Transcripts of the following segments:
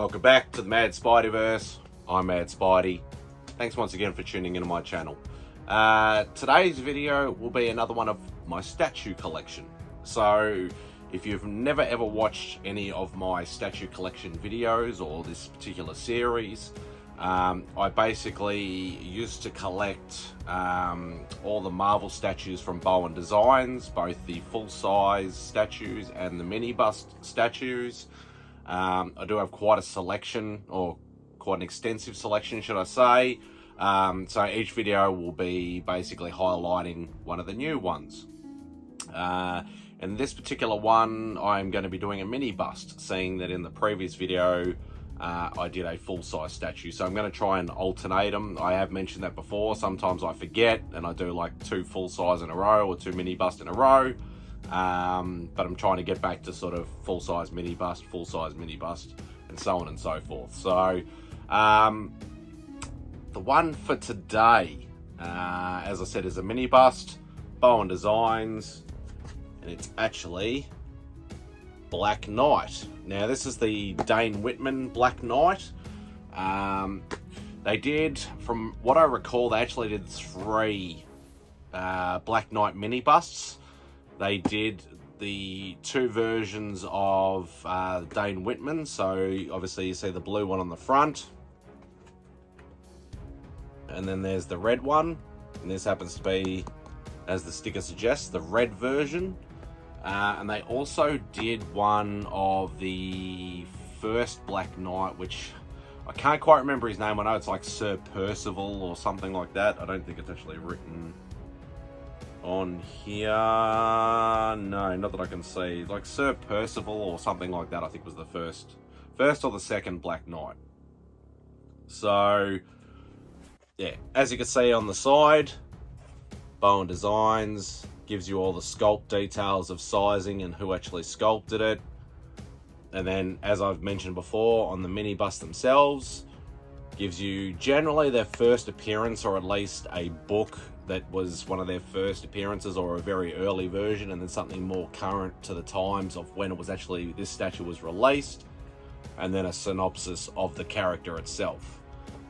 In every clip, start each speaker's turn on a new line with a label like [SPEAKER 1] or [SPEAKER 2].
[SPEAKER 1] Welcome back to the Mad Spideyverse. I'm Mad Spidey. Thanks once again for tuning into my channel. Today's video will be another one of my statue collection. So if you've never ever watched any of my statue collection videos or this particular series, I basically used to collect all the Marvel statues from Bowen Designs, both the full-size statues and the mini bust statues. I do have quite a selection, or quite an extensive selection, should I say. So each video will be basically highlighting one of the new ones. And this particular one, I'm going to be doing a mini bust, seeing that in the previous video, I did a full-size statue. So I'm going to try and alternate them. I have mentioned that before. Sometimes I forget, and I do like 2 full-size in a row or 2 mini bust in a row. But I'm trying to get back to sort of full-size mini bust, and so on and so forth. So the one for today, as I said, is a mini bust, Bowen Designs, and it's actually Black Knight. Now this is the Dane Whitman Black Knight. They did, from what I recall, they actually did 3 Black Knight mini busts. They did the 2 versions of Dane Whitman. So obviously you see the blue one on the front, and then there's the red one, and this happens to be, as the sticker suggests, the red version. And they also did one of the first Black Knight, which I can't quite remember his name. I know it's like Sir Percival or something like that. I don't think it's actually written on here. No, not that I can see. Like Sir Percival or something like that, I think was the first or the second Black Knight. So yeah, as you can see on the side, Bowen Designs gives you all the sculpt details of sizing and who actually sculpted it. And then, as I've mentioned before, on the mini bust themselves, gives you generally their first appearance, or at least a book that was one of their first appearances, or a very early version, and then something more current to the times of when it was actually, this statue was released, and then a synopsis of the character itself.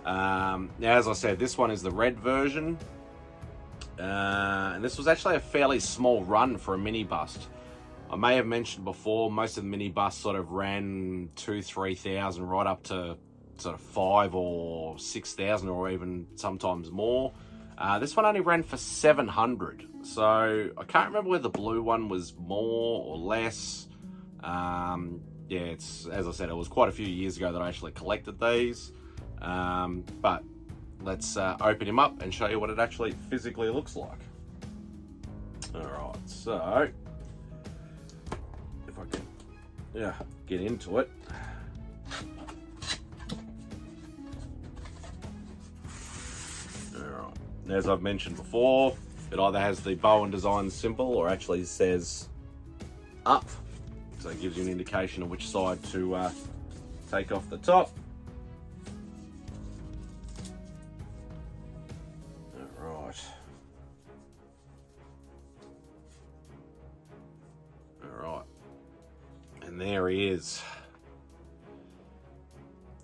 [SPEAKER 1] Now, as I said, this one is the red version. And this was actually a fairly small run for a mini bust. I may have mentioned before, most of the mini busts sort of ran 2,000-3,000 right up to sort of 5,000 or 6,000, or even sometimes more. This one only ran for 700, so I can't remember whether the blue one was more or less. Yeah, it's, as I said, it was quite a few years ago that I actually collected these. But let's open him up and show you what it actually physically looks like. Alright, so if I can get into it. Alright, as I've mentioned before, it either has the Bowen Designs symbol or actually says up. So it gives you an indication of which side to take off the top. And there he is,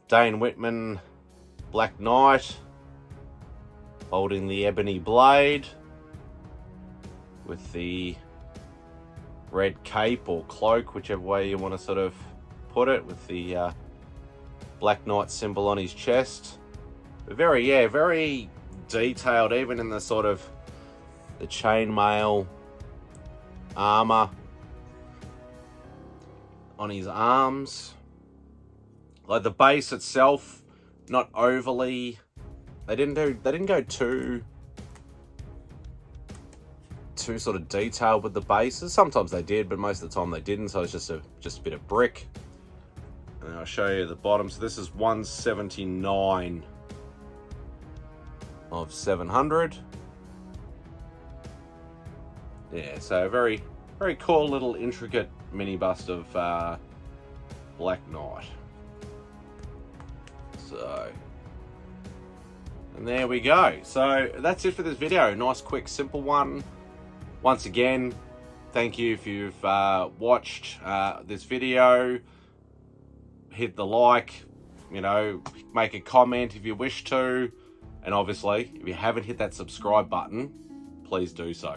[SPEAKER 1] Dane Whitman, Black Knight, holding the ebony blade with the red cape or cloak, whichever way you want to sort of put it, with the Black Knight symbol on his chest. Very detailed, even in the sort of the chainmail armor on his arms. Like the base itself, not overly, they didn't go too sort of detailed with the bases. Sometimes they did, but most of the time they didn't, so it's just a bit of brick. And then I'll show you the bottom. So this is 179 of 700. Yeah, so very cool little intricate mini bust of Black Knight. So, and there we go. So that's it for this video. Nice, quick, simple one. Once again, thank you if you've watched this video. Hit the like, you know, make a comment if you wish to. And obviously, if you haven't hit that subscribe button, please do so.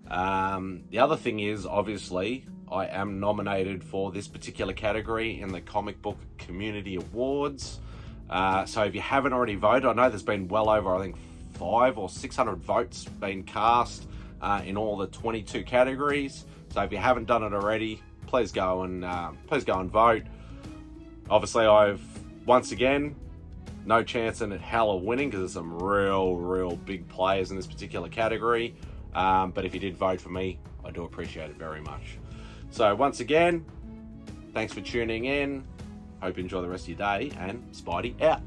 [SPEAKER 1] The other thing is, obviously, I am nominated for this particular category in the Comic Book Community Awards. So if you haven't already voted, I know there's been well over, I think, 500 or 600 votes been cast in all the 22 categories. So if you haven't done it already, please go and vote. Obviously, I've once again no chance in hell of winning because there's some real big players in this particular category. But if you did vote for me, I do appreciate it very much. So once again, thanks for tuning in. Hope you enjoy the rest of your day, and Spidey out.